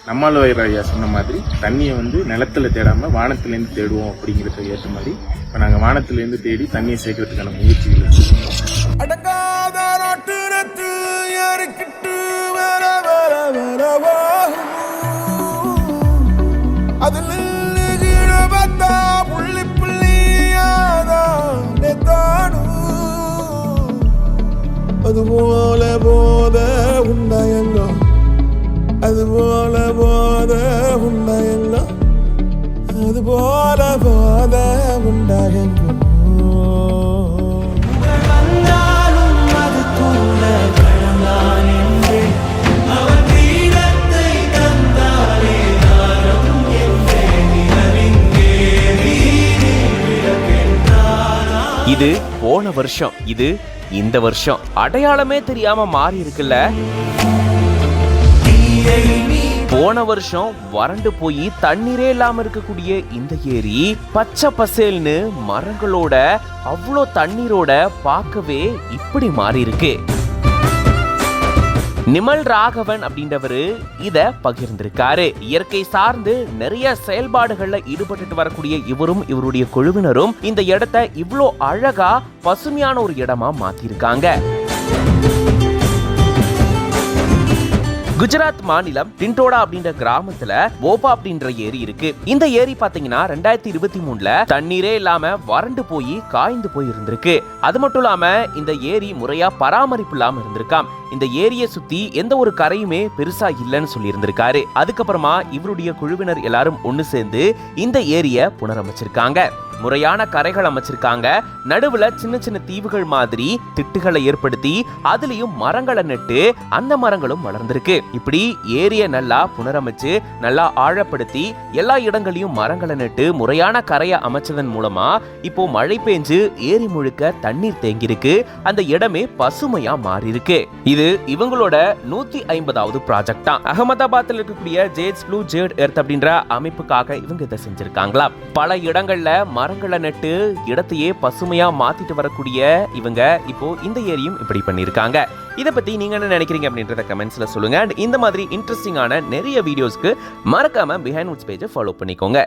நம்மாழ்வார் ஐயா சொன்ன மாதிரி தண்ணியை வந்து நிலத்துல தேடாம வானத்திலேருந்து தேடுவோம் அப்படிங்கிறத ஏற்ற மாதிரி இப்போ நாங்கள் வானத்திலேருந்து தேடி தண்ணியை சேர்க்கறதுக்கான முயற்சிகள் அதுபோல போத உண்டாயங்கோ அதுபோல போத உண்டாயங்கோ அதுபோல போத உண்டாயங்கோ இது போன வருஷம், இது இந்த வருஷம் அடையாளமே தெரியாம மாறி இருக்குல்ல. போன வருஷம் வறண்டு போய் தண்ணீரே இல்லாம இருக்கக்கூடிய இந்த ஏரி பச்சை பசேல்னு மரங்களோட அவ்வளோ தண்ணீரோட பார்க்கவே இப்படி மாறி இருக்கு. நிமல் ராகவன் அப்படின்றவரு இத பகிர்ந்திருக்காரு. இயற்கை சார்ந்து நிறைய செயல்பாடுகள்ல ஈடுபட்டு வரக்கூடிய இவரும் இவருடைய குழுவினரும் இந்த இடத்தை இவ்வளோ அழகா பசுமையான ஒரு இடமா மாத்திருக்காங்க. குஜராத் மாநிலம் டிண்டோடா அப்படின்ற கிராமத்துல ஓபா அப்படின்ற ஏரி இருக்கு. இந்த ஏரி பாத்தீங்கன்னா 2023ல தண்ணீரே இல்லாம வறண்டு போய் காய்ந்து போய் இருந்திருக்கு. அது மட்டும் இல்லாம இந்த ஏரி முறையா பராமரிப்பு இல்லாம இருந்திருக்காம். இந்த ஏரியை சுத்தி எந்த ஒரு கரையுமே பெருசா இல்லைன்னு சொல்லி இருந்திருக்காரு. அதுக்கப்புறமா இவருடைய குழுவினர் எல்லாரும் ஒண்ணு சேர்ந்து இந்த ஏரியை புனரமைச்சிருக்காங்க. முறையான கரைகள் அமைச்சிருக்காங்க. நடுவுல சின்ன சின்ன தீவுகள் மாதிரி திட்டுகளை ஏற்படுத்தி அதுலயும் மரங்களை நட்டு அந்த மரங்களும் வளர்ந்திருக்கு. இப்படி ஏரியை நல்லா புனரமைச்சு நல்லா ஆழப்படுத்தி எல்லா இடங்களையும் மரங்களை நட்டு முறையான கரையை அமைச்சதன் மூலமா இப்போ மழை பெஞ்சு ஏரி முழுக்க தண்ணீர் தேங்கியிருக்கு. அந்த இடமே பசுமையா மாறி இருக்கு. இது இவங்களோட 150வது ப்ராஜெக்ட் தான். அகமதாபாத்ல இருக்கக்கூடிய ஜேட்ஸ் ப்ளூ ஜேட் எர்த் அப்படின்ற அமைப்புக்காக இவங்க இதை செஞ்சிருக்காங்களா. பல இடங்கள்ல மரங்களை நட்டு இடத்தையே பசுமையா மாத்திட்டு வரக்கூடிய இவங்க இப்போ இந்த ஏரியும் இப்படி பண்ணிருக்காங்க. இதை பத்தி நீங்க என்ன நினைக்கிறீங்க அப்படின்றத கமெண்ட்ஸ்ல சொல்லுங்க. இந்த மாதிரி இன்ட்ரெஸ்டிங்கான நிறைய வீடியோஸ்க்கு மறக்காம பிஹைண்ட் வுட்ஸ் பேஜை ஃபாலோ பண்ணிக்கோங்க.